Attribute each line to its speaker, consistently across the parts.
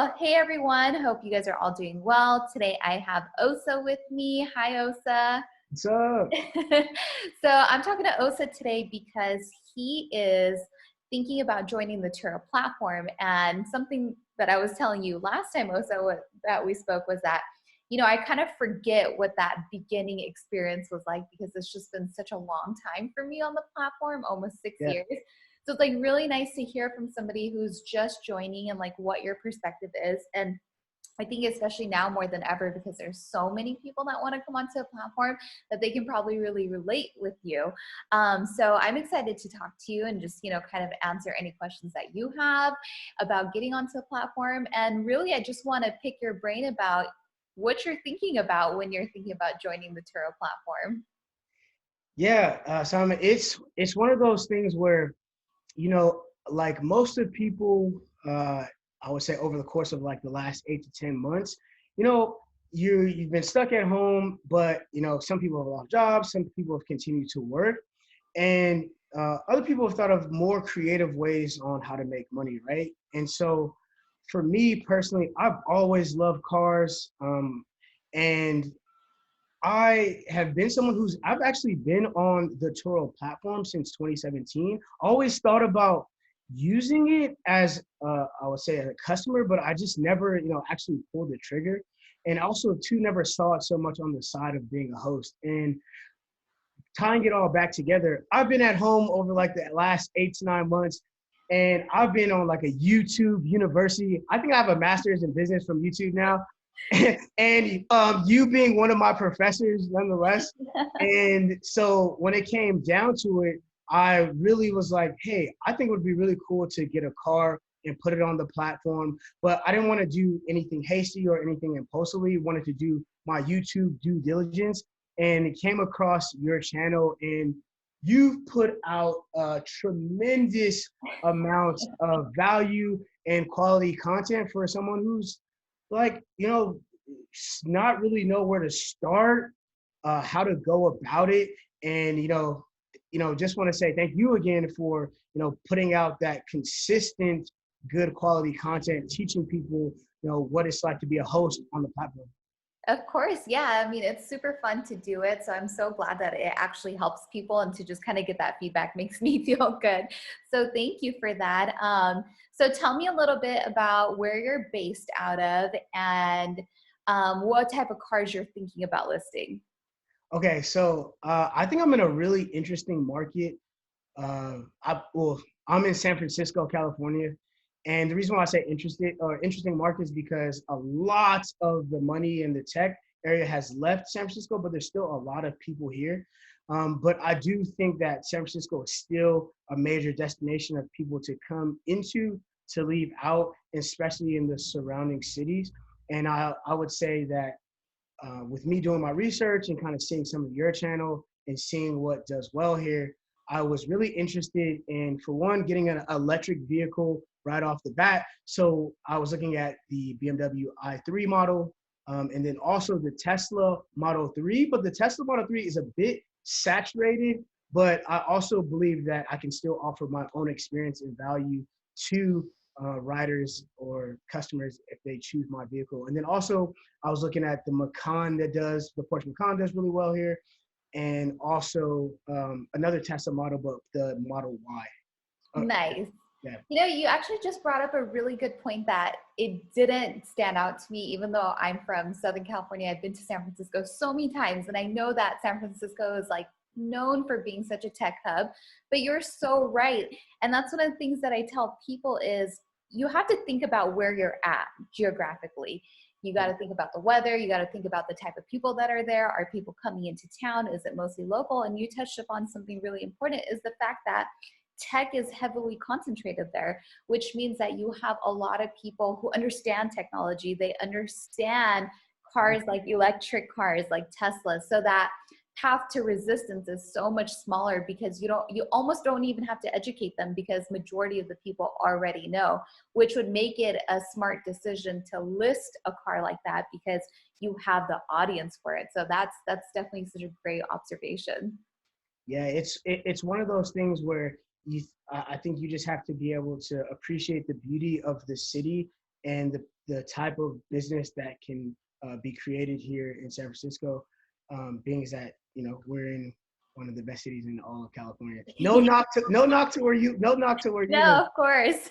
Speaker 1: Well, hey everyone. Hope you guys are all doing well. Today I have Osa with me. Hi, Osa.
Speaker 2: What's up?
Speaker 1: So I'm talking to Osa today because he is thinking about joining the Turo platform. And something that I was telling you last time, Osa, that we spoke was that, I kind of forget what that beginning experience was like because it's just been such a long time for me on the platform, almost 6 years. So it's like really nice to hear from somebody who's just joining and like what your perspective is. And I think especially now more than ever, because there's so many people that want to come onto a platform that they can probably really relate with you. So I'm excited to talk to you and just, kind of answer any questions that you have about getting onto a platform. And really, I just want to pick your brain about what you're thinking about when you're thinking about joining the Turo platform.
Speaker 2: Yeah, Saimah, it's one of those things where, like most of people, I would say over the course of like the last 8 to 10 months, you know, you've been stuck at home, but some people have lost jobs, some people have continued to work, and other people have thought of more creative ways on how to make money, right? And so, for me personally, I've always loved cars, and I have been someone I've actually been on the Turo platform since 2017. Always thought about using it as, I would say, as a customer, but I just never, actually pulled the trigger. And also, too, never saw it so much on the side of being a host. And tying it all back together, I've been at home over like the last 8 to 9 months, and I've been on like a YouTube university. I think I have a master's in business from YouTube now. And you being one of my professors nonetheless. And so when it came down to it, I really was like, hey, I think it would be really cool to get a car and put it on the platform. But I didn't want to do anything hasty or anything impulsively. Wanted to do my YouTube due diligence, and it came across your channel, and you've put out a tremendous amount of value and quality content for someone who's like, not really know where to start, how to go about it. And, just want to say thank you again for, putting out that consistent, good quality content, teaching people, what it's like to be a host on the platform.
Speaker 1: Of course, yeah. I mean, it's super fun to do it. So I'm so glad that it actually helps people, and to just kind of get that feedback makes me feel good. So thank you for that. So tell me a little bit about where you're based out of and what type of cars you're thinking about listing.
Speaker 2: Okay, so I think I'm in a really interesting market. I'm in San Francisco, California. And the reason why I say interesting market is because a lot of the money in the tech area has left San Francisco, but there's still a lot of people here. But I do think that San Francisco is still a major destination of people to come into, to leave out, especially in the surrounding cities. And I would say that with me doing my research and kind of seeing some of your channel and seeing what does well here, I was really interested in, for one, getting an electric vehicle right off the bat. So I was looking at the BMW i3 model, and then also the Tesla Model 3. But the Tesla Model 3 is a bit saturated, but I also believe that I can still offer my own experience and value to riders or customers if they choose my vehicle. And then also I was looking at the Porsche Macan does really well here. And also another Tesla model, but the Model Y.
Speaker 1: Nice.
Speaker 2: Yeah.
Speaker 1: You actually just brought up a really good point that it didn't stand out to me, even though I'm from Southern California. I've been to San Francisco so many times, and I know that San Francisco is like known for being such a tech hub, but you're so right. And that's one of the things that I tell people is you have to think about where you're at geographically. You got to think about the weather. You got to think about the type of people that are there. Are people coming into town? Is it mostly local? And you touched upon something really important, is the fact that tech is heavily concentrated there, which means that you have a lot of people who understand technology. They understand cars, like electric cars, like Tesla, so that path to resistance is so much smaller because you almost don't even have to educate them because majority of the people already know, which would make it a smart decision to list a car like that because you have the audience for it. So that's definitely such a great observation.
Speaker 2: Yeah, it's one of those things where I think you just have to be able to appreciate the beauty of the city and the type of business that can be created here in San Francisco, being that, you know, we're in one of the best cities in all of California. No knock to where you live.
Speaker 1: No, of course.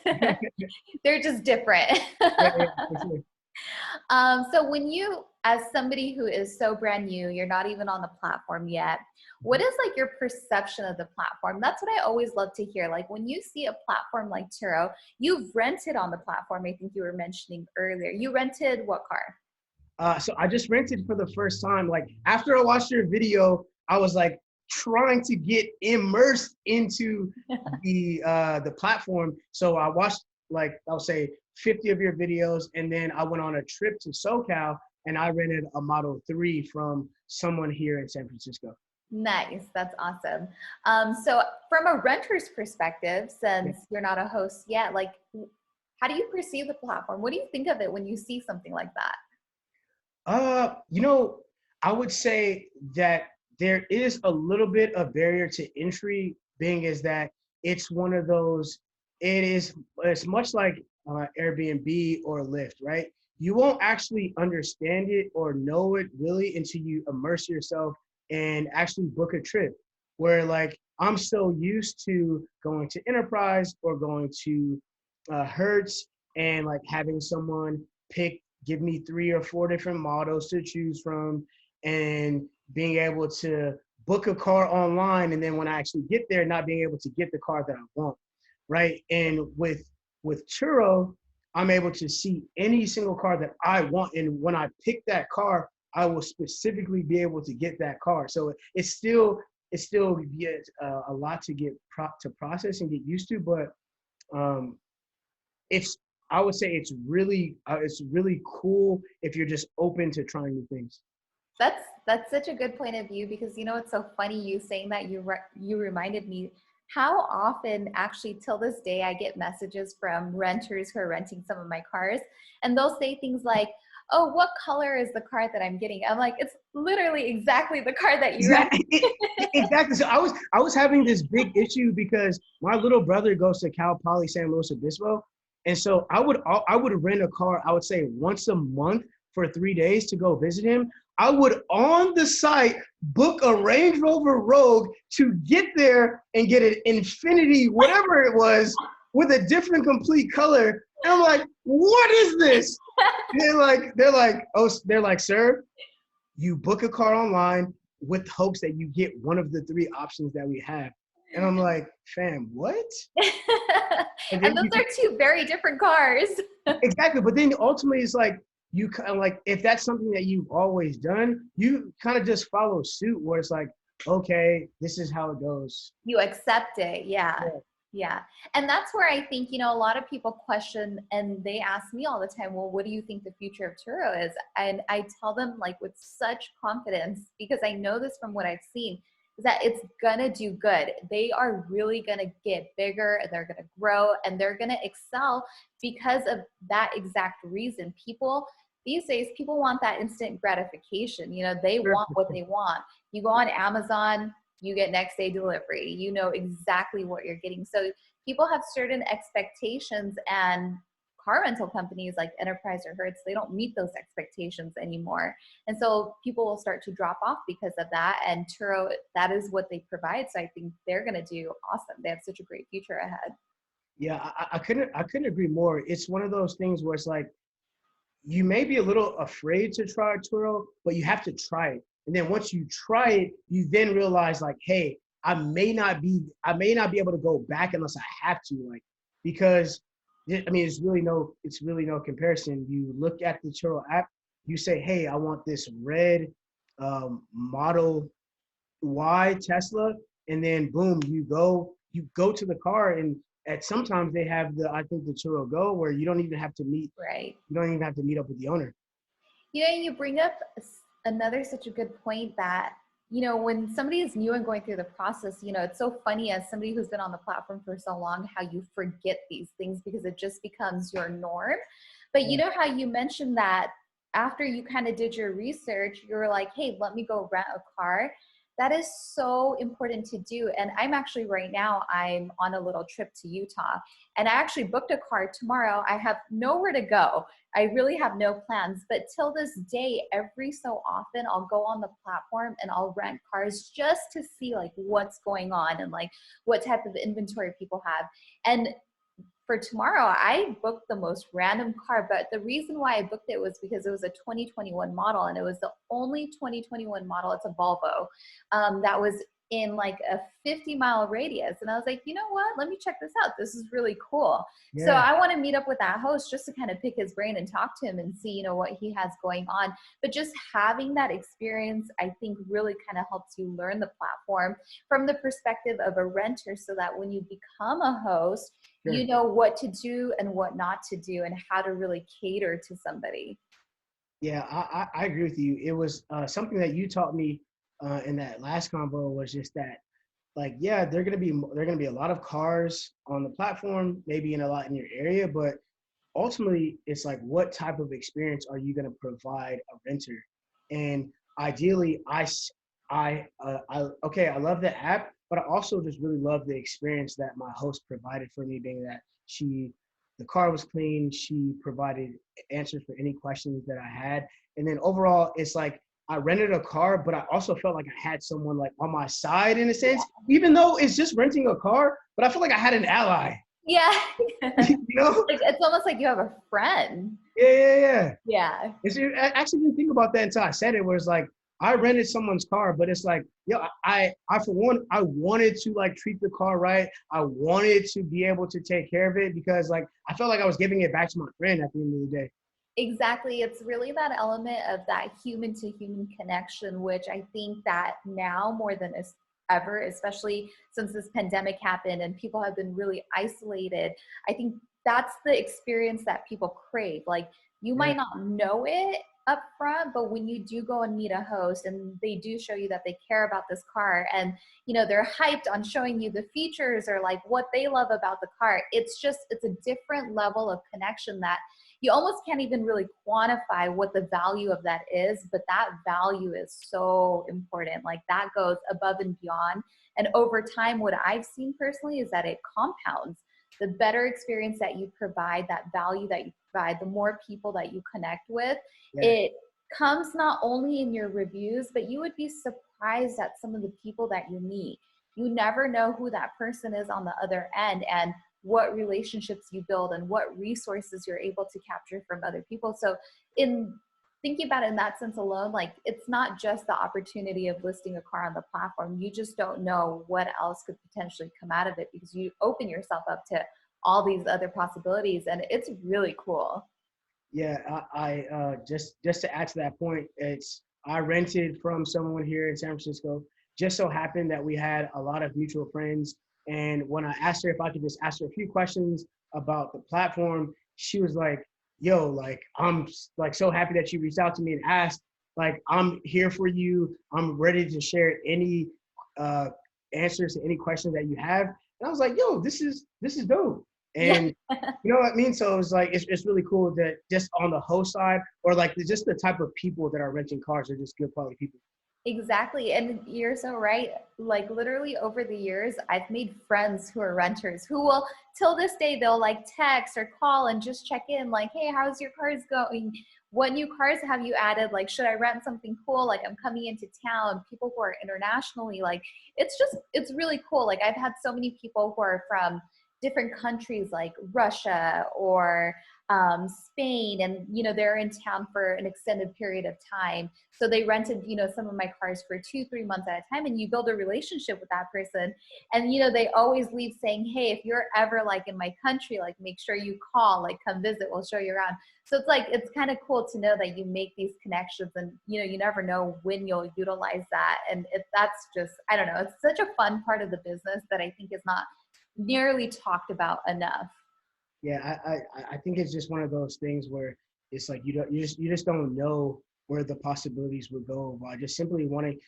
Speaker 1: They're just different.
Speaker 2: Yeah, yeah, for sure.
Speaker 1: So when you, as somebody who is so brand new, you're not even on the platform yet, what is like your perception of the platform? That's what I always love to hear. Like when you see a platform like Turo, you've rented on the platform. I think you were mentioning earlier. You rented what car?
Speaker 2: So I just rented for the first time. Like after I watched your video, I was like trying to get immersed into the platform. So I watched, like, I'll say 50 of your videos, and then I went on a trip to SoCal and I rented a Model 3 from someone here in San Francisco.
Speaker 1: Nice. That's awesome. So from a renter's perspective, since you're not a host yet, like how do you perceive the platform? What do you think of it when you see something like that?
Speaker 2: You know, I would say that there is a little bit of barrier to entry, being is that it's one of those, it's much like Airbnb or Lyft, right? You won't actually understand it or know it really until you immerse yourself and actually book a trip. Where like I'm so used to going to Enterprise or going to Hertz and like having someone give me 3 or 4 different models to choose from, and being able to book a car online, and then when I actually get there, not being able to get the car that I want, right? And with Turo, I'm able to see any single car that I want, and when I pick that car, I will specifically be able to get that car. So it's still a lot to get to process and get used to, but it's I would say it's really cool if you're just open to trying new things.
Speaker 1: That's such a good point of view, because you know it's so funny you saying that. You reminded me how often actually till this day I get messages from renters who are renting some of my cars, and they'll say things like, "Oh, what color is the car that I'm getting?" I'm like, "It's literally exactly the car that you rented."
Speaker 2: Exactly. So I was having this big issue because my little brother goes to Cal Poly San Luis Obispo, and so I would rent a car, I would say once a month for 3 days to go visit him. I would on the site book a Range Rover Rogue to get there and get an Infinity, whatever it was, with a different complete color. And I'm like, what is this? They're like, sir, you book a car online with hopes that you get one of the 3 options that we have. And I'm like, fam, what?
Speaker 1: And those are 2 very different cars.
Speaker 2: Exactly. But then ultimately it's like, you kind of like, if that's something that you've always done, you kind of just follow suit, where it's like, okay, this is how it goes.
Speaker 1: You accept it. Yeah. Yeah. And that's where I think, you know, a lot of people question, and they ask me all the time, well, what do you think the future of Turo is? And I tell them like with such confidence, because I know this from what I've seen, is that it's gonna do good. They are really gonna get bigger, and they're gonna grow, and they're gonna excel because of that exact reason. People these days, people want that instant gratification. You know, they want what they want. You go on Amazon, you get next day delivery. You know exactly what you're getting. So people have certain expectations, and car rental companies like Enterprise or Hertz, they don't meet those expectations anymore. And so people will start to drop off because of that. And Turo, that is what they provide. So I think they're going to do awesome. They have such a great future ahead.
Speaker 2: Yeah, I couldn't agree more. It's one of those things where it's like, you may be a little afraid to try Turo, but you have to try it. And then once you try it, you then realize like, hey, I may not be able to go back unless I have to, like, because I mean, it's really no comparison. You look at the Turo app, you say, hey, I want this red Model Y Tesla, and then boom, you go to the car, and sometimes they have I think the Turo Go, where you don't even have to meet up with the owner.
Speaker 1: You know, you bring up another such a good point that, you know, when somebody is new and going through the process, you know, it's so funny as somebody who's been on the platform for so long, how you forget these things because it just becomes your norm. But you know how you mentioned that after you kind of did your research, you were like, hey, let me go rent a car. That is so important to do. And I'm actually right now, I'm on a little trip to Utah, and I actually booked a car tomorrow. I have nowhere to go. I really have no plans, but till this day, every so often I'll go on the platform and I'll rent cars just to see like what's going on and like what type of inventory people have. And for tomorrow, I booked the most random car, but the reason why I booked it was because it was a 2021 model, and it was the only 2021 model. It's a Volvo that was in like a 50-mile radius. And I was like, you know what? Let me check this out. This is really cool. So
Speaker 2: Yeah.
Speaker 1: I want to meet up with that host just to kind of pick his brain and talk to him and see, you know, what he has going on. But just having that experience, I think really kind of helps you learn the platform from the perspective of a renter, so that when you become a host,
Speaker 2: Sure.
Speaker 1: you know what to do and what not to do and how to really cater to somebody.
Speaker 2: Yeah, I agree with you. It was something that you taught me in that last convo was just that, like, yeah, there are gonna be a lot of cars on the platform, maybe in a lot in your area, but ultimately it's like, what type of experience are you gonna provide a renter? And ideally, okay, I love the app, but I also just really love the experience that my host provided for me, being that the car was clean, she provided answers for any questions that I had. And then overall, it's like I rented a car, but I also felt like I had someone like on my side in a sense, even though it's just renting a car, but I feel like I had an ally,
Speaker 1: Yeah.
Speaker 2: you know?
Speaker 1: Like, it's almost like you have a friend.
Speaker 2: Yeah.
Speaker 1: Yeah.
Speaker 2: I actually didn't think about that until I said it, where it's like, I rented someone's car, but it's like, yo, I for one, I wanted to like treat the car right. I wanted to be able to take care of it because like, I felt like I was giving it back to my friend at the end of the day.
Speaker 1: Exactly. It's really that element of that human to human connection, which I think that now more than ever, especially since this pandemic happened and people have been really isolated, I think that's the experience that people crave. Like, you
Speaker 2: Yeah.
Speaker 1: might not know it up front, but when you do go and meet a host and they do show you that they care about this car, and you know they're hyped on showing you the features or like what they love about the car, it's a different level of connection that you almost can't even really quantify what the value of that is, but that value is so important. Like, that goes above and beyond. And over time, what I've seen personally is that it compounds. The better experience that you provide, that value that you provide, the more people that you connect with,
Speaker 2: Yeah.
Speaker 1: it comes not only in your reviews, but you would be surprised at some of the people that you meet. You never know who that person is on the other end, and what relationships you build and what resources you're able to capture from other people. So in thinking about it in that sense alone, like, it's not just the opportunity of listing a car on the platform. You just don't know what else could potentially come out of it, because you open yourself up to all these other possibilities, and it's really cool.
Speaker 2: Yeah, just to add to that point, I rented from someone here in San Francisco. Just so happened that we had a lot of mutual friends, and when I asked her if I could just ask her a few questions about the platform, she was like, "Yo, like I'm like so happy that you reached out to me and asked. Like I'm here for you. I'm ready to share any uh, answers to any questions that you have." And I was like, "Yo, this is dope."
Speaker 1: Yeah.
Speaker 2: And you know what I mean? So it's like it's really cool that just on the host side, or like just the type of people that are renting cars are just good quality people.
Speaker 1: Exactly. And you're so right. Like, literally over the years, I've made friends who are renters who will, till this day, they'll like text or call and just check in, like, hey, how's your cars going? What new cars have you added? Like, should I rent something cool? Like, I'm coming into town. People who are internationally, like, it's really cool. Like, I've had so many people who are from different countries like Russia or Spain, and you know they're in town for an extended period of time, so they rented, you know, some of my cars for 2-3 months at a time, and you build a relationship with that person. And you know they always leave saying, hey, if you're ever like in my country, like make sure you call, like come visit, we'll show you around. So it's like, it's kind of cool to know that you make these connections, and you know you never know when you'll utilize that. And that's just, I don't know, it's such a fun part of the business that I think is not nearly talked about enough.
Speaker 2: Yeah, I think it's just one of those things where it's like you just don't know where the possibilities would go by just simply wanting.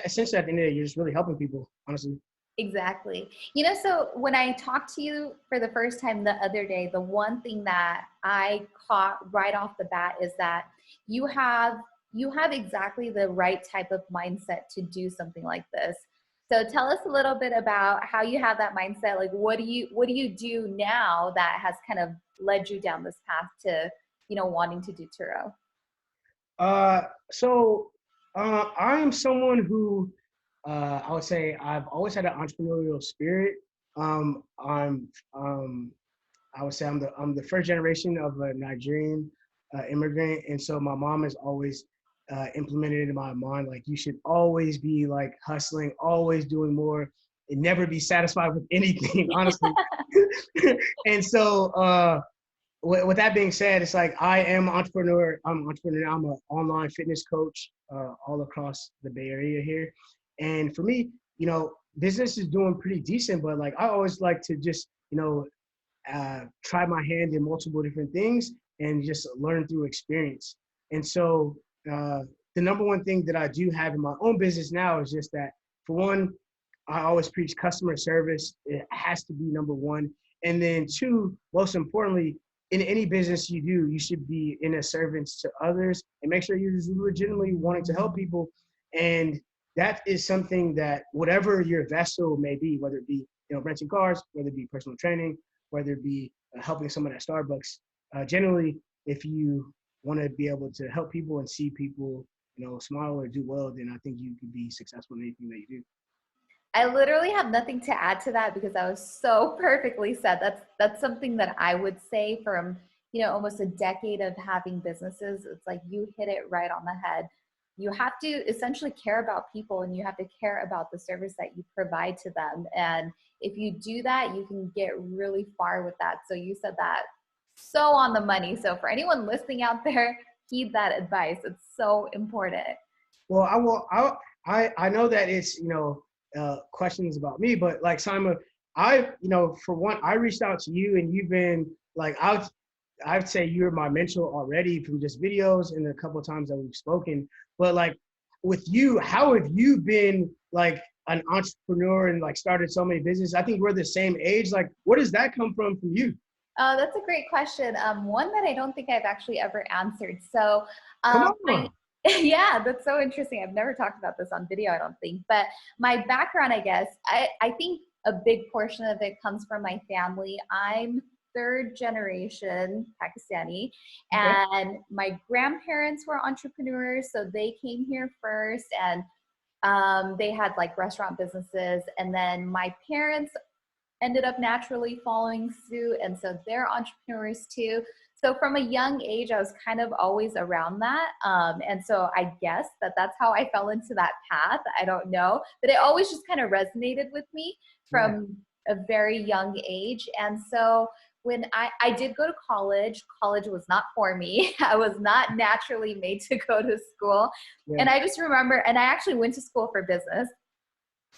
Speaker 2: Essentially, at the end of the day, you're just really helping people, honestly.
Speaker 1: Exactly. You know, so when I talked to you for the first time the other day, the one thing that I caught right off the bat is that you have you have exactly the right type of mindset to do something like this. So tell us a little bit about how you have that mindset. Like, what do you do now that has kind of led you down this path to, wanting to do Turo?
Speaker 2: I'm someone who I would say I've always had an entrepreneurial spirit. I'm I would say I'm the first generation of a Nigerian immigrant, and so my mom has always implemented in my mind like you should always be like hustling, always doing more, and never be satisfied with anything, honestly. And so with that being said, it's like I am an entrepreneur. I'm an entrepreneur. I'm an online fitness coach all across the Bay Area here, and for me, business is doing pretty decent. But like I always like to just try my hand in multiple different things and just learn through experience. And so the number one thing that I do have in my own business now is just that, for one, I always preach customer service. It has to be number one. And then two, most importantly, in any business you do, you should be in a service to others and make sure you're just legitimately wanting to help people. And that is something that whatever your vessel may be, whether it be renting cars, whether it be personal training, whether it be helping someone at Starbucks. Generally, if you want to be able to help people and see people, smile or do well, then I think you can be successful in anything that you do.
Speaker 1: I literally have nothing to add to that because that was so perfectly said. That's something that I would say from, almost a decade of having businesses. It's like you hit it right on the head. You have to essentially care about people and you have to care about the service that you provide to them. And if you do that, you can get really far with that. So you said that so on the money. So for anyone listening out there, heed that advice. It's so important.
Speaker 2: Well, I will. I know that it's questions about me, but like Saimah, for one, I reached out to you and you've been like I'd say you're my mentor already from just videos and a couple of times that we've spoken. But like with you, how have you been like an entrepreneur and like started so many businesses? I think we're the same age. Like, where does that come from you?
Speaker 1: That's a great question. One that I don't think I've actually ever answered. So,
Speaker 2: Come on.
Speaker 1: yeah, that's so interesting. I've never talked about this on video, I don't think. But my background, I guess, I think a big portion of it comes from my family. I'm third generation Pakistani,
Speaker 2: Okay.
Speaker 1: and my grandparents were entrepreneurs. So they came here first, and they had like restaurant businesses. And then my parents ended up naturally following suit. And so they're entrepreneurs too. So from a young age, I was kind of always around that. And so I guess that's how I fell into that path. I don't know, but it always just kind of resonated with me
Speaker 2: Yeah.
Speaker 1: from a very young age. And so when I did go to college was not for me. I was not naturally made to go to school.
Speaker 2: Yeah.
Speaker 1: And I just remember, and I actually went to school for business.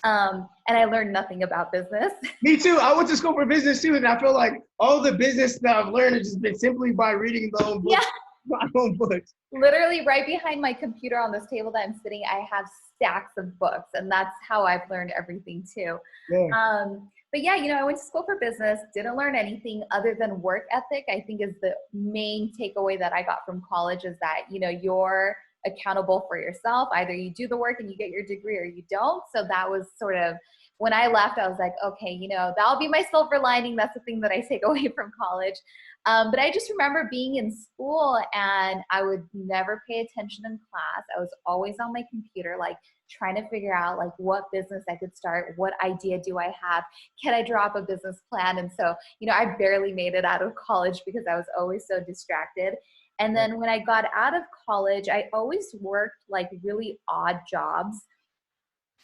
Speaker 1: And I learned nothing about business.
Speaker 2: Me too. I went to school for business too, and I feel like all the business that I've learned has just been simply by reading my own
Speaker 1: Yeah.
Speaker 2: books. My own books.
Speaker 1: Literally right behind my computer on this table that I'm sitting, I have stacks of books, and that's how I've learned everything too.
Speaker 2: Yeah.
Speaker 1: But yeah, I went to school for business, didn't learn anything other than work ethic. I think is the main takeaway that I got from college is that, you're accountable for yourself. Either you do the work and you get your degree or you don't. So that was sort of, when I left, I was like, okay, that'll be my silver lining. That's the thing that I take away from college. But I just remember being in school and I would never pay attention in class. I was always on my computer, like trying to figure out like what business I could start. What idea do I have? Can I draw up a business plan? And so, I barely made it out of college because I was always so distracted. And then when I got out of college, I always worked like really odd jobs,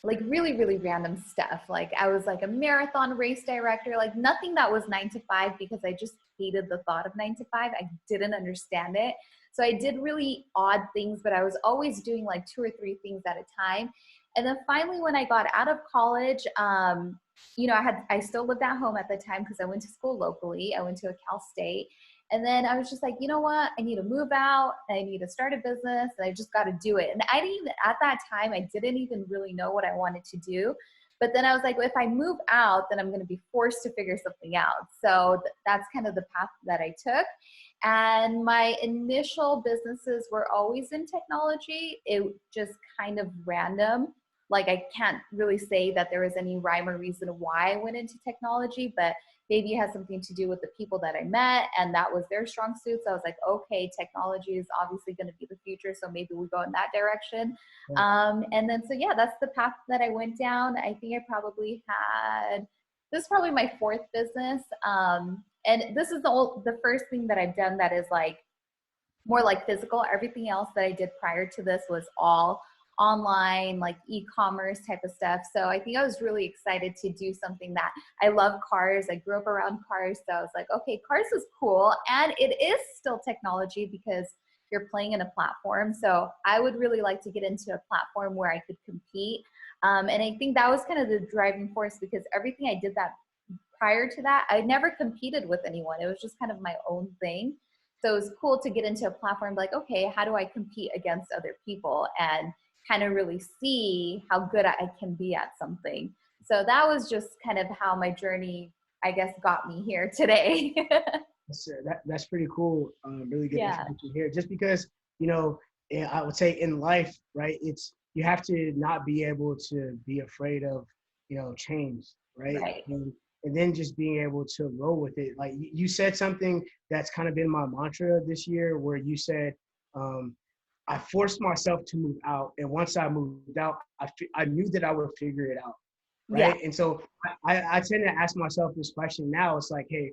Speaker 1: like really, really random stuff. Like I was like a marathon race director, like nothing that was 9 to 5 because I just hated the thought of 9 to 5. I didn't understand it. So I did really odd things, but I was always doing like 2 or 3 things at a time. And then finally, when I got out of college, I still lived at home at the time because I went to school locally. I went to a Cal State. And then I was just like, you know what? I need to move out. I need to start a business. And I just got to do it. And I didn't even, at that time, I didn't even really know what I wanted to do. But then I was like, well, if I move out, then I'm going to be forced to figure something out. So that's kind of the path that I took. And my initial businesses were always in technology. It just kind of random. Like I can't really say that there was any rhyme or reason why I went into technology, but maybe it has something to do with the people that I met and that was their strong suit. So I was like, okay, technology is obviously going to be the future. So maybe we go in that direction.
Speaker 2: Right.
Speaker 1: And then, so yeah, that's the path that I went down. I think I probably had, this is probably my fourth business. And this is the first thing that I've done that is like more like physical. Everything else that I did prior to this was all online, like e-commerce type of stuff. So I think I was really excited to do something that I love cars. I grew up around cars. So I was like, okay, cars is cool. And it is still technology because you're playing in a platform. So I would really like to get into a platform where I could compete. And I think that was kind of the driving force because everything I did that prior to that, I never competed with anyone. It was just kind of my own thing. So it was cool to get into a platform like, okay, how do I compete against other people and kind of really see how good I can be at something. So that was just kind of how my journey, I guess, got me here today.
Speaker 2: That's pretty cool. Really good
Speaker 1: Yeah.
Speaker 2: information here. Just because, you know, I would say in life, right? It's you have to not be able to be afraid of, you know, change, right?
Speaker 1: Right.
Speaker 2: And then just being able to roll with it. Like you said something that's kind of been my mantra this year, where you said, I forced myself to move out, and once I moved out, I knew that I would figure it out,
Speaker 1: Yeah.
Speaker 2: right? And so I tend to ask myself this question now. It's like, hey,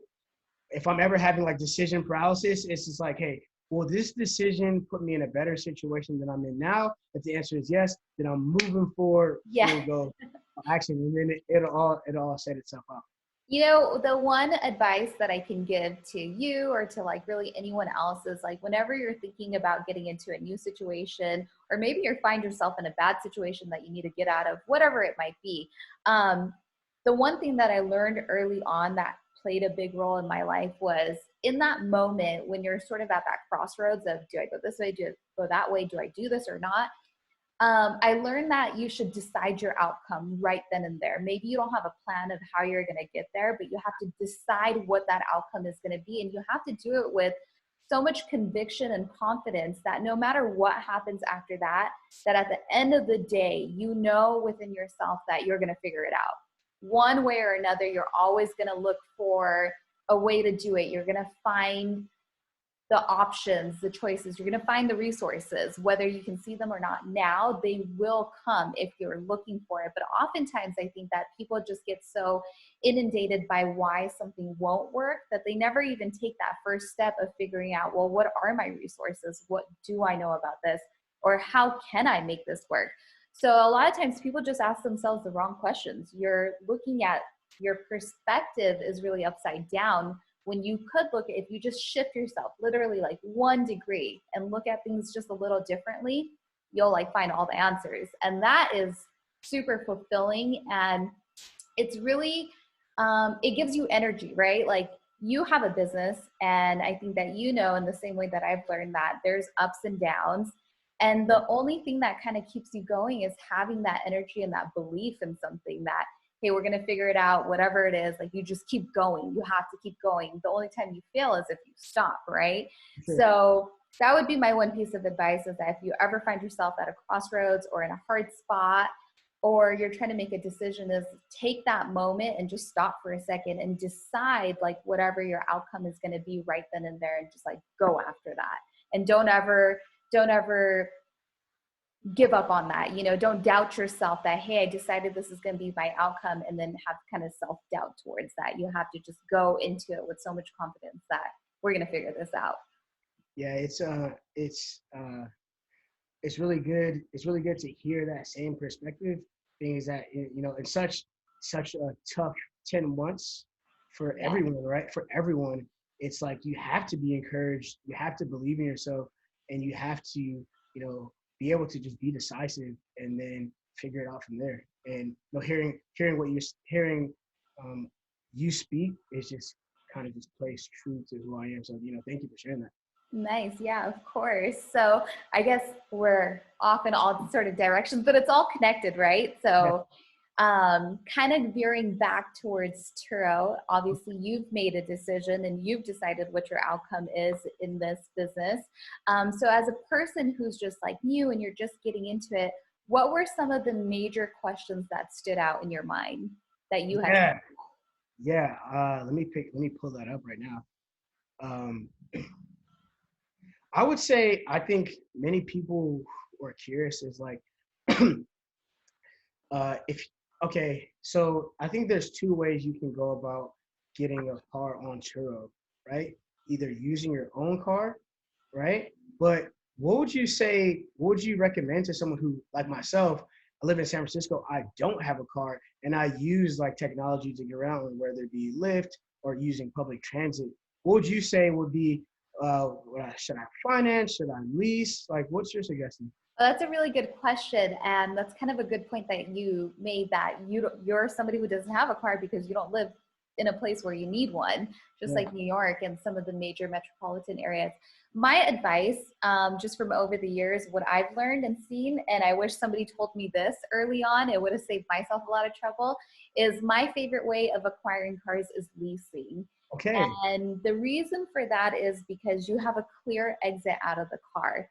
Speaker 2: if I'm ever having like decision paralysis, it's just like, hey, will this decision put me in a better situation than I'm in now? If the answer is yes, then I'm moving forward,
Speaker 1: Yeah.
Speaker 2: full go action, and then it'll all set itself up.
Speaker 1: You know, the one advice that I can give to you or to like really anyone else is like whenever you're thinking about getting into a new situation, or maybe you find yourself in a bad situation that you need to get out of, whatever it might be. The one thing that I learned early on that played a big role in my life was in that moment when you're sort of at that crossroads of do I go this way, do I go that way, do I do this or not? I learned that you should decide your outcome right then and there. Maybe you don't have a plan of how you're going to get there, but you have to decide what that outcome is going to be. And you have to do it with so much conviction and confidence that no matter what happens after that, that at the end of the day, you know within yourself that you're going to figure it out. One way or another, you're always going to look for a way to do it. You're going to find the options, the choices, you're going to find the resources, whether you can see them or not now, they will come if you're looking for it. But oftentimes I think that people just get so inundated by why something won't work that they never even take that first step of figuring out, well, what are my resources? What do I know about this? Or how can I make this work? So a lot of times people just ask themselves the wrong questions. You're looking at your perspective is really upside down when you could look at, if you just shift yourself literally like 1 degree and look at things just a little differently, you'll like find all the answers. And that is super fulfilling. And it's really, it gives you energy, right? Like you have a business, and I think that you know in the same way that I've learned that there's ups and downs. And the only thing that kind of keeps you going is having that energy and that belief in something that, hey, we're going to figure it out, whatever it is. Like you just keep going. You have to keep going. The only time you fail is if you stop, right?
Speaker 2: Sure.
Speaker 1: So that would be my one piece of advice, is that if you ever find yourself at a crossroads or in a hard spot, or you're trying to make a decision, is take that moment and just stop for a second and decide like whatever your outcome is going to be right then and there, and just like go after that. And don't ever give up on that. You know, don't doubt yourself that, hey, I decided this is going to be my outcome, and then have kind of self-doubt towards that. You have to just go into it with so much confidence that we're going to figure this out.
Speaker 2: Yeah, it's really good. It's really good to hear that same perspective. Things that, you know, in such a tough 10 months for
Speaker 1: Yeah.
Speaker 2: everyone, right? For everyone, it's like you have to be encouraged. You have to believe in yourself, and you have to, you know, be able to just be decisive and then figure it out from there. And you know, hearing what you're hearing, you speak is just kind of just plays true to who I am. So, you know, thank you for sharing that.
Speaker 1: Nice. Yeah, of course. So I guess we're off in all sort of directions, but it's all connected, right?
Speaker 2: Yeah.
Speaker 1: So Kind of veering back towards Turo, obviously you've made a decision and you've decided what your outcome is in this business. So as a person who's just like you and you're just getting into it, what were some of the major questions that stood out in your mind that you had?
Speaker 2: Yeah, yeah. Let me pull that up right now. Um, I would say I think many people who are curious is like, if okay, so I think there's two ways you can go about getting a car on Turo, right? Either using your own car, right? But what would you say, what would you recommend to someone who, like myself, I live in San Francisco, I don't have a car, and I use like technology to get around, whether it be Lyft or using public transit. What would you say would be, should I finance, should I lease? Like, what's your suggestion?
Speaker 1: Well, that's a really good question, and that's kind of a good point that you made, that you're somebody who doesn't have a car because you don't live in a place where you need one, just
Speaker 2: Yeah.
Speaker 1: like New York and some of the major metropolitan areas. My advice, just from over the years, what I've learned and seen, and I wish somebody told me this early on, it would have saved myself a lot of trouble, is my favorite way of acquiring cars is leasing.
Speaker 2: Okay.
Speaker 1: And the reason for that is because you have a clear exit out of the car.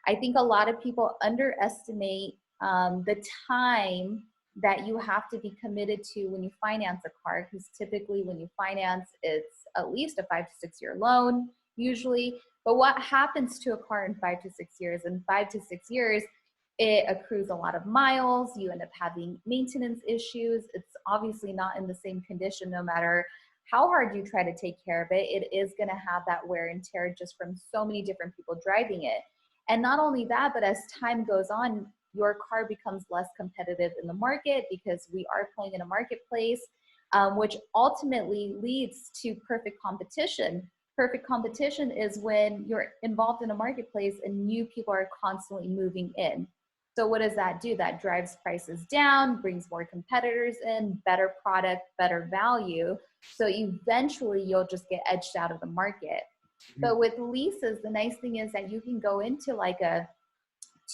Speaker 1: I think a lot of people underestimate the time that you have to be committed to when you finance a car, because typically when you finance, it's at least a 5 to 6 year loan, usually. But what happens to a car in 5 to 6 years? In 5 to 6 years, it accrues a lot of miles. You end up having maintenance issues. It's obviously not in the same condition no matter how hard you try to take care of it. It is going to have that wear and tear just from so many different people driving it. And not only that, but as time goes on, your car becomes less competitive in the market because we are playing in a marketplace, which ultimately leads to perfect competition. Perfect competition is when you're involved in a marketplace and new people are constantly moving in. So what does that do? That drives prices down, brings more competitors in, better product, better value. So eventually you'll just get edged out of the market.
Speaker 2: Mhm.
Speaker 1: But with leases, the nice thing is that you can go into like a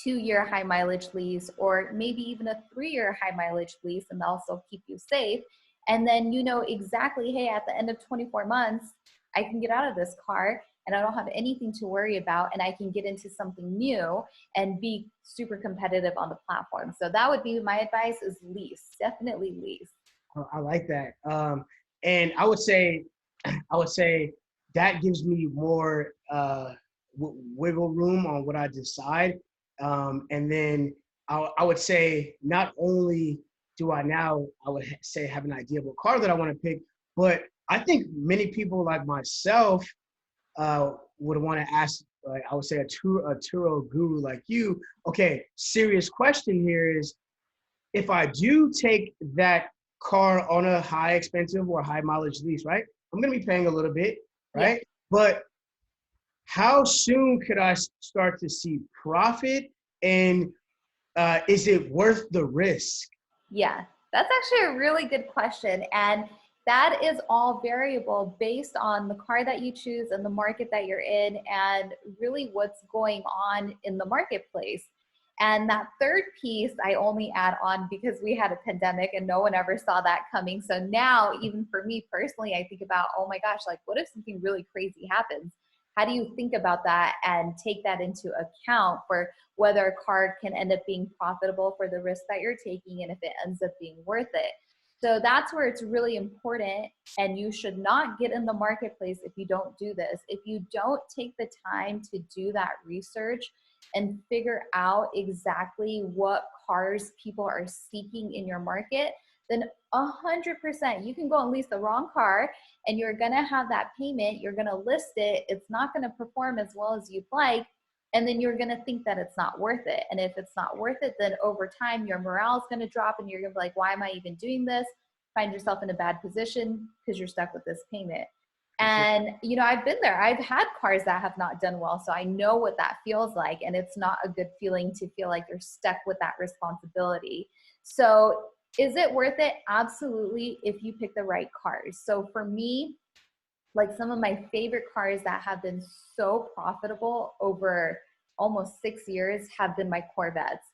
Speaker 1: 2 year high mileage lease or maybe even a 3 year high mileage lease, and they'll still keep you safe. And then you know exactly, hey, at the end of 24 months, I can get out of this car and I don't have anything to worry about, and I can get into something new and be super competitive on the platform. So that would be my advice, is lease. Definitely lease.
Speaker 2: I like that. And I would say that gives me more wiggle room on what I decide. And then I would say not only do I now, I would say have an idea of what car that I want to pick, but I think many people like myself would want to ask, like I would say a Turo guru like you, okay, serious question here is, if I do take that car on a high expensive or high mileage lease, right? I'm gonna be paying a little bit,
Speaker 1: Yeah.
Speaker 2: right? But how soon could I start to see profit? And is it worth the risk?
Speaker 1: Yeah, that's actually a really good question. And that is all variable based on the car that you choose and the market that you're in, and really what's going on in the marketplace. And that third piece I only add on because we had a pandemic and no one ever saw that coming. So now, even for me personally, I think about, oh my gosh, like what if something really crazy happens? How do you think about that and take that into account for whether a car can end up being profitable for the risk that you're taking and if it ends up being worth it? So that's where it's really important. And you should not get in the marketplace if you don't do this. If you don't take the time to do that research and figure out exactly what cars people are seeking in your market, then 100% you can go and lease the wrong car and you're going to have that payment. You're going to list it. It's not going to perform as well as you'd like. And then you're going to think that it's not worth it. And if it's not worth it, then over time, your morale is going to drop and you're going to be like, why am I even doing this? Find yourself in a bad position because you're stuck with this payment.
Speaker 2: For sure.
Speaker 1: And, you know, I've been there. I've had cars that have not done well. So I know what that feels like. And it's not a good feeling to feel like you're stuck with that responsibility. So is it worth it? Absolutely, if you pick the right cars. So for me, like some of my favorite cars that have been so profitable over almost 6 years have been my Corvettes.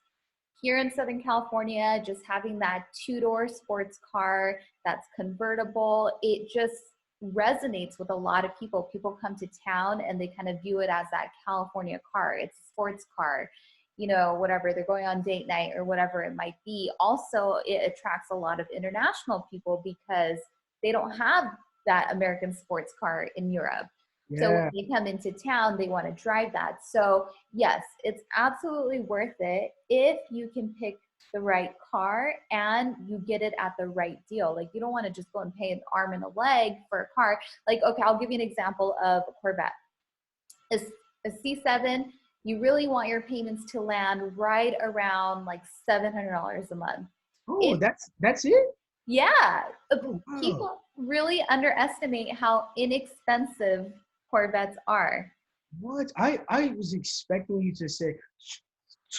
Speaker 1: here in Southern California, just having that two-door sports car that's convertible, it just resonates with a lot of people. People come to town and they kind of view it as that California car. It's a sports car, you know, whatever, they're going on date night or whatever it might be. Also, it attracts a lot of international people because they don't have that American sports car in Europe. So when
Speaker 2: Yeah.
Speaker 1: they come into town, they want to drive that. So yes, it's absolutely worth it if you can pick the right car and you get it at the right deal. Like, you don't want to just go and pay an arm and a leg for a car. Like, okay, I'll give you an example of a Corvette. A C7, you really want your payments to land right around like $700 a month.
Speaker 2: Oh,
Speaker 1: If
Speaker 2: that's it?
Speaker 1: Yeah,
Speaker 2: Oh, wow.
Speaker 1: people really underestimate how inexpensive Corvettes are.
Speaker 2: What? I was expecting you to say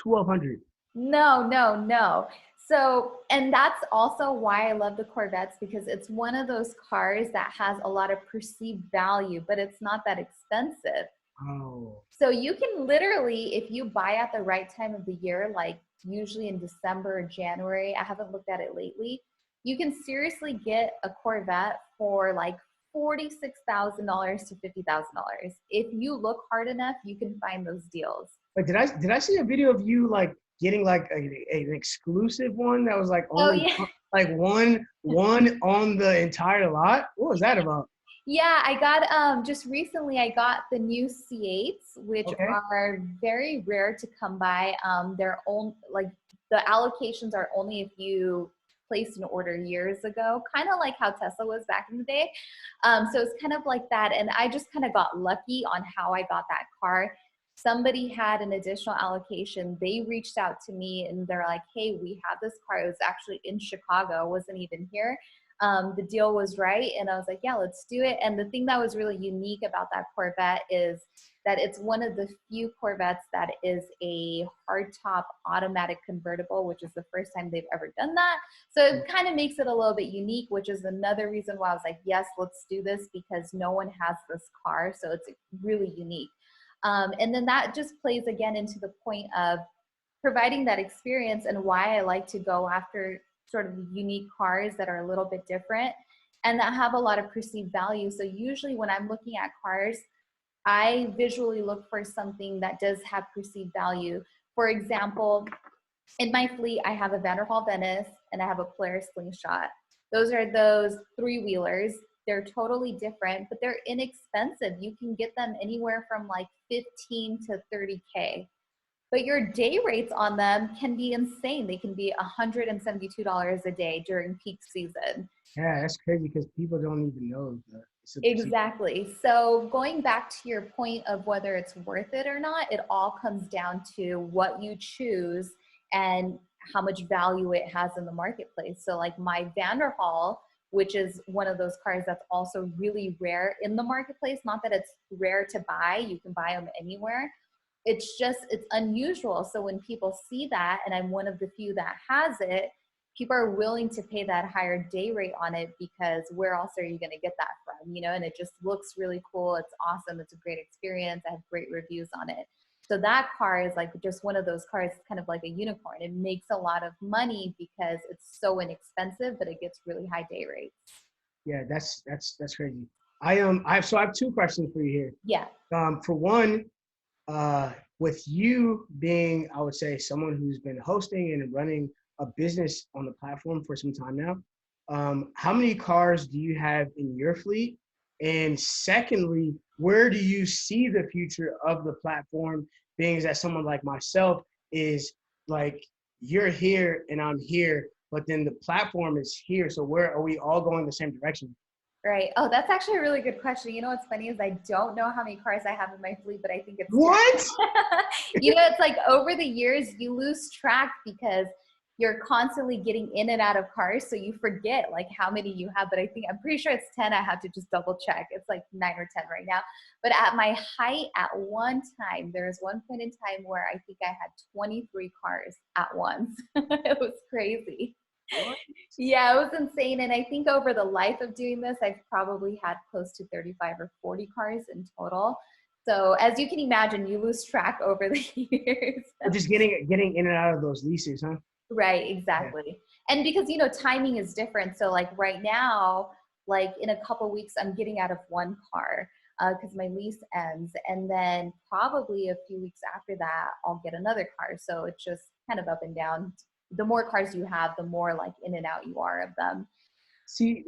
Speaker 2: 1200.
Speaker 1: No, no, no. So, and that's also why I love the Corvettes, because it's one of those cars that has a lot of perceived value, but it's not that expensive.
Speaker 2: Oh.
Speaker 1: So you can literally, if you buy at the right time of the year, like usually in December or January, I haven't looked at it lately, you can seriously get a Corvette for like $46,000 to $50,000. If you look hard enough, you can find those deals.
Speaker 2: Like, did I see a video of you like getting like an exclusive one that was like
Speaker 1: Oh
Speaker 2: only
Speaker 1: yeah.
Speaker 2: like one on the entire lot? What was that about?
Speaker 1: Yeah, I got just recently I got the new C8s, which
Speaker 2: Okay.
Speaker 1: are very rare to come by. They're own like the allocations are only if you placed an order years ago, kind of like how Tesla was back in the day. So it's kind of like that, and I just kind of got lucky on how I got that car. Somebody had an additional allocation. They reached out to me and they're like, "Hey, we have this car. It was actually in Chicago. Wasn't even here." The deal was right, and I was like, yeah, let's do it. And the thing that was really unique about that Corvette is that it's one of the few Corvettes that is a hardtop automatic convertible, which is the first time they've ever done that. So it kind of makes it a little bit unique, which is another reason why I was like, yes, let's do this, because no one has this car, so it's really unique. And then that just plays again into the point of providing that experience, and why I like to go after sort of unique cars that are a little bit different and that have a lot of perceived value. So usually when I'm looking at cars, I visually look for something that does have perceived value. For example, in my fleet, I have a Vanderhall Venice and I have a Polaris Slingshot. Those are those three-wheelers. They're totally different, but they're inexpensive. You can get them anywhere from like 15 to 30K. But your day rates on them can be insane. They can be $172 a day during peak season.
Speaker 2: Yeah, that's crazy because people don't even know the it's a perceived.
Speaker 1: Exactly. So going back to your point of whether it's worth it or not, it all comes down to what you choose and how much value it has in the marketplace. So like my Vanderhall, which is one of those cars that's also really rare in the marketplace, not that it's rare to buy, you can buy them anywhere. It's just, it's unusual. So when people see that, and I'm one of the few that has it, people are willing to pay that higher day rate on it, because where else are you going to get that from? You know, and it just looks really cool. It's awesome. It's a great experience. I have great reviews on it. So that car is like just one of those cars, kind of like a unicorn. It makes a lot of money because it's so inexpensive, but it gets really high day rates.
Speaker 2: Yeah, that's crazy. I have two questions for you here.
Speaker 1: Yeah.
Speaker 2: For one, with you being, I would say, someone who's been hosting and running a business on the platform for some time now, how many cars do you have in your fleet? And secondly, where do you see the future of the platform, being that someone like myself is like, you're here and I'm here, but then the platform is here. So where are we all going the same direction?
Speaker 1: Right. Oh, that's actually a really good question. You know, what's funny is I don't know how many cars I have in my fleet, but I think it's 10.
Speaker 2: What?
Speaker 1: You know, it's like over the years, you lose track because you're constantly getting in and out of cars. So you forget like how many you have, but I'm pretty sure it's 10. I have to just double check. It's like 9 or 10 right now. But at my height at one time, there was one point in time where I think I had 23 cars at once. It was crazy.
Speaker 2: What?
Speaker 1: Yeah, it was insane. And I think over the life of doing this, I've probably had close to 35 or 40 cars in total. So as you can imagine, you lose track over the years.
Speaker 2: But just getting in and out of those leases, huh?
Speaker 1: Right,
Speaker 2: Yeah.
Speaker 1: exactly. And because, timing is different. So like right now, like in a couple weeks, I'm getting out of one car because my lease ends. And then probably a few weeks after that, I'll get another car. So it's just kind of up and down. The more cars you have, the more like in and out you are of them.
Speaker 2: See,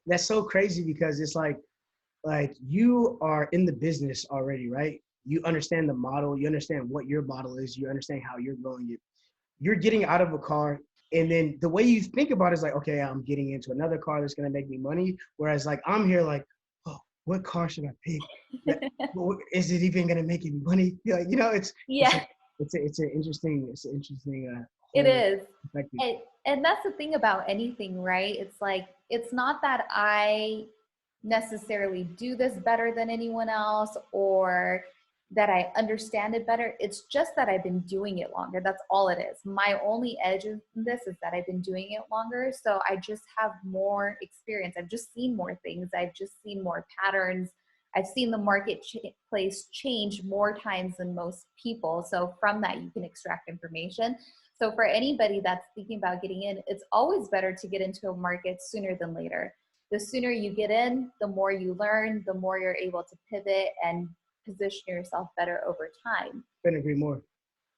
Speaker 2: that's so crazy because it's like you are in the business already, right? You understand the model, you understand what your model is, you understand how you're growing it. You're getting out of a car, and then the way you think about it is like, okay, I'm getting into another car that's gonna make me money. Whereas like I'm here like, oh, what car should I pick? Yeah, is it even gonna make any money? Yeah, it's
Speaker 1: Yeah.
Speaker 2: a it's an interesting
Speaker 1: It
Speaker 2: whole
Speaker 1: is.
Speaker 2: perspective.
Speaker 1: And that's the thing about anything, right? It's like, it's not that I necessarily do this better than anyone else or that I understand it better. It's just that I've been doing it longer. That's all it is. My only edge in this is that I've been doing it longer. So I just have more experience. I've just seen more things. I've just seen more patterns. I've seen the marketplace change more times than most people. So from that, you can extract information. So for anybody that's thinking about getting in, it's always better to get into a market sooner than later. The sooner you get in, the more you learn, the more you're able to pivot and position yourself better over time.
Speaker 2: Couldn't agree more.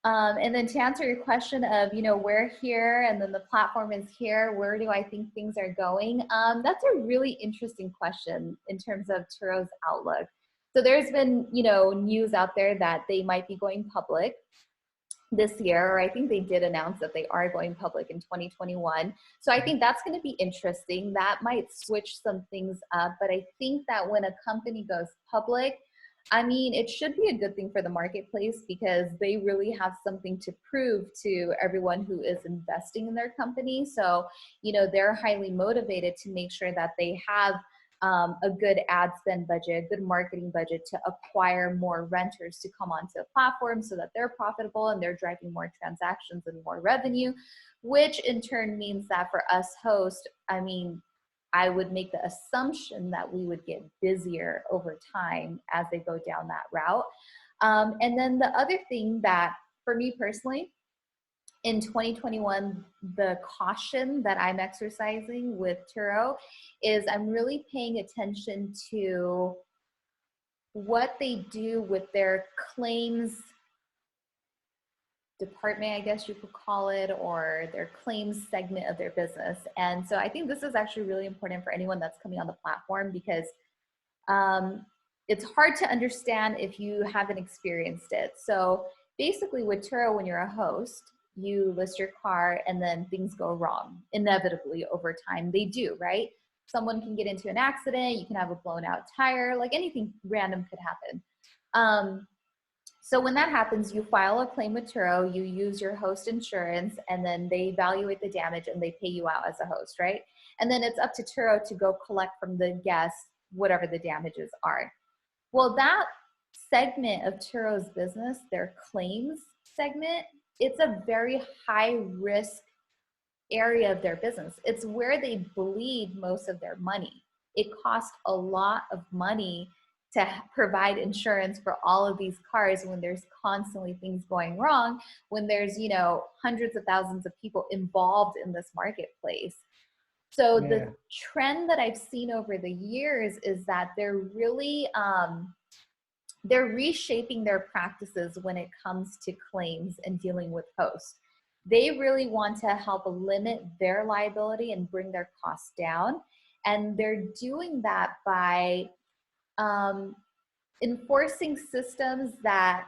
Speaker 1: And then to answer your question of, we're here and then the platform is here, where do I think things are going? That's a really interesting question in terms of Turo's outlook. So there's been, news out there that they might be going public this year, or I think they did announce that they are going public in 2021. So I think that's going to be interesting. That might switch some things up, but I think that when a company goes public, I mean, it should be a good thing for the marketplace because they really have something to prove to everyone who is investing in their company. So, they're highly motivated to make sure that they have a good ad spend budget, a good marketing budget to acquire more renters to come onto the platform so that they're profitable and they're driving more transactions and more revenue, which in turn means that for us hosts, I mean, I would make the assumption that we would get busier over time as they go down that route. And then the other thing that for me personally, in 2021, the caution that I'm exercising with Turo is I'm really paying attention to what they do with their claims department, I guess you could call it, or their claims segment of their business. And so I think this is actually really important for anyone that's coming on the platform because it's hard to understand if you haven't experienced it. So basically with Turo, when you're a host, you list your car and then things go wrong inevitably over time. They do, right? Someone can get into an accident, you can have a blown out tire, like anything random could happen. So when that happens, you file a claim with Turo, you use your host insurance, and then they evaluate the damage and they pay you out as a host, right? And then it's up to Turo to go collect from the guests whatever the damages are. Well, that segment of Turo's business, their claims segment, it's a very high risk area of their business. It's where they bleed most of their money. It costs a lot of money to provide insurance for all of these cars when there's constantly things going wrong, when there's, hundreds of thousands of people involved in this marketplace. So the trend that I've seen over the years is that they're really, they're reshaping their practices when it comes to claims and dealing with hosts. They really want to help limit their liability and bring their costs down. And they're doing that by enforcing systems that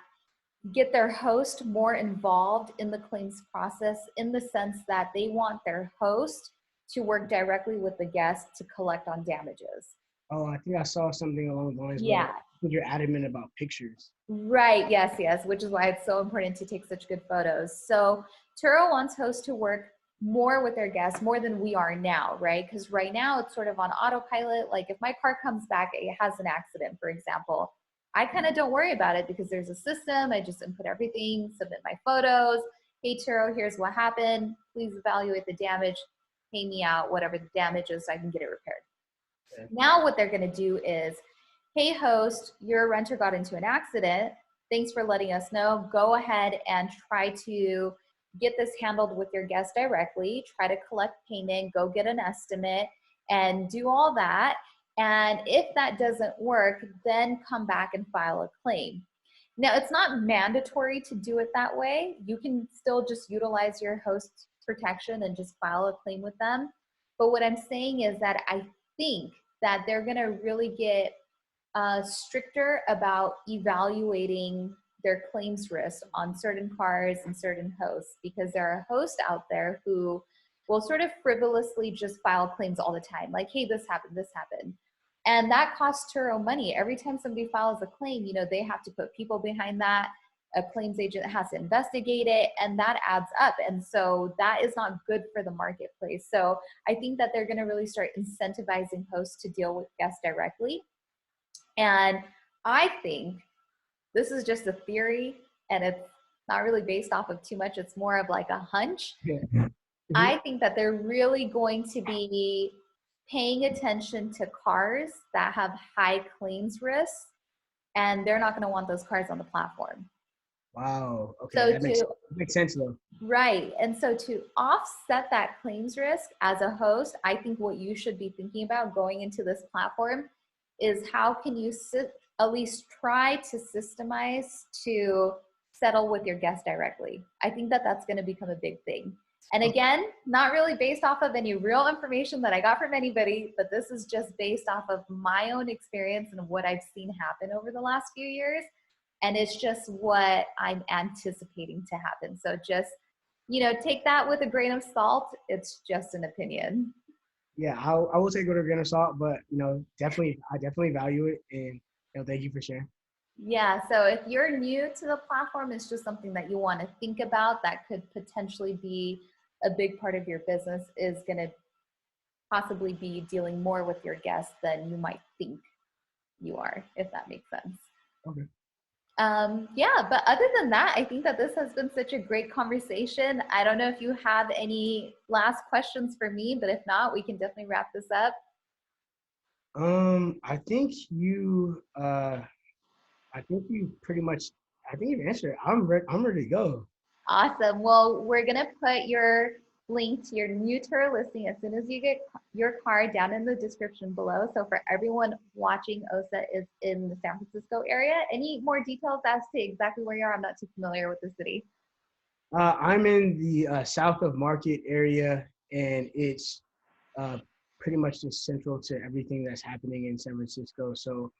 Speaker 1: get their host more involved in the claims process in the sense that they want their host to work directly with the guest to collect on damages.
Speaker 2: Oh, I think I saw something along the lines
Speaker 1: where
Speaker 2: you're adamant about pictures.
Speaker 1: Right, yes, which is why it's so important to take such good photos. So Turo wants hosts to work more with their guests, more than we are now, right? Because right now it's sort of on autopilot. Like if my car comes back, it has an accident, for example, I kind of don't worry about it because there's a system. I just input everything, submit my photos. Hey Turo, here's what happened. Please evaluate the damage, pay me out whatever the damage is so I can get it repaired. Yeah. Now what they're gonna do is hey host, your renter got into an accident. Thanks for letting us know. Go ahead and try to get this handled with your guest directly. Try to collect payment, go get an estimate, and do all that. And if that doesn't work, then come back and file a claim. Now, it's not mandatory to do it that way. You can still just utilize your host protection and just file a claim with them. But what I'm saying is that I think that they're going to really get stricter about evaluating their claims risk on certain cars and certain hosts, because there are hosts out there who will sort of frivolously just file claims all the time. Like, hey, this happened, this happened. And that costs Turo money. Every time somebody files a claim, you know, they have to put people behind that. A claims agent has to investigate it, and that adds up. And so that is not good for the marketplace. So I think that they're going to really start incentivizing hosts to deal with guests directly. And I think this is just a theory, and it's not really based off of too much. It's more of like a hunch. I think that they're really going to be paying attention to cars that have high claims risks, and they're not going to want those cars on the platform.
Speaker 2: Wow. Okay.
Speaker 1: So
Speaker 2: That makes sense though.
Speaker 1: Right. And so to offset that claims risk as a host, I think what you should be thinking about going into this platform is how can you at least try to systemize to settle with your guest directly. I think that that's going to become a big thing. And again, not really based off of any real information that I got from anybody, but this is just based off of my own experience and what I've seen happen over the last few years. And it's just what I'm anticipating to happen. So just, you know, take that with a grain of salt. It's just an opinion.
Speaker 2: Yeah, I will take it with a grain of salt, but you know, I definitely value it, and you know, thank you for sharing.
Speaker 1: Yeah, so if you're new to the platform, it's just something that you want to think about that could potentially be a big part of your business, is going to possibly be dealing more with your guests than you might think you are, if that makes sense.
Speaker 2: Okay.
Speaker 1: Yeah, but other than that, I think that this has been such a great conversation. I don't know if you have any last questions for me, but if not, we can definitely wrap this up.
Speaker 2: I think you pretty much, I think you've answered it. I'm ready to go.
Speaker 1: Awesome. Well, we're going to put your link to your new Turo listing as soon as you get your car down in the description below. So for everyone watching, Osa is in the San Francisco area. Any more details as to exactly where you are? I'm not too familiar with the city.
Speaker 2: I'm in the south of Market area, and it's pretty much just central to everything that's happening in San Francisco. So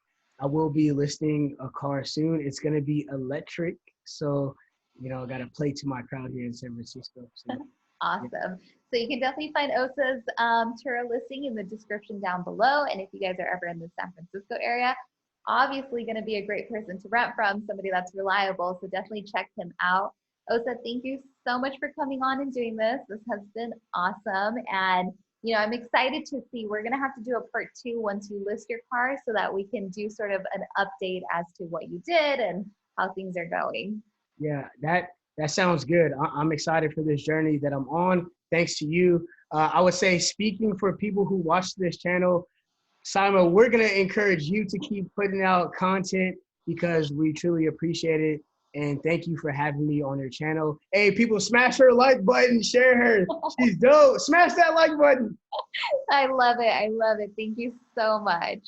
Speaker 2: I will be listing a car soon. It's going to be electric. So, you know, I got to play to my crowd here in San Francisco. So,
Speaker 1: awesome. Yeah. So you can definitely find Osa's Turo listing in the description down below. And if you guys are ever in the San Francisco area, obviously going to be a great person to rent from, somebody that's reliable. So definitely check him out. Osa, thank you so much for coming on and doing this. This has been awesome. And, you know, I'm excited to see, we're going to have to do a part 2 once you list your car so that we can do sort of an update as to what you did and how things are going.
Speaker 2: Yeah, that sounds good. I'm excited for this journey that I'm on. Thanks to you. I would say, speaking for people who watch this channel, Saimah, we're going to encourage you to keep putting out content because we truly appreciate it. And thank you for having me on your channel. Hey, people, smash her like button, share her. She's dope. Smash that like button.
Speaker 1: I love it. I love it. Thank you so much.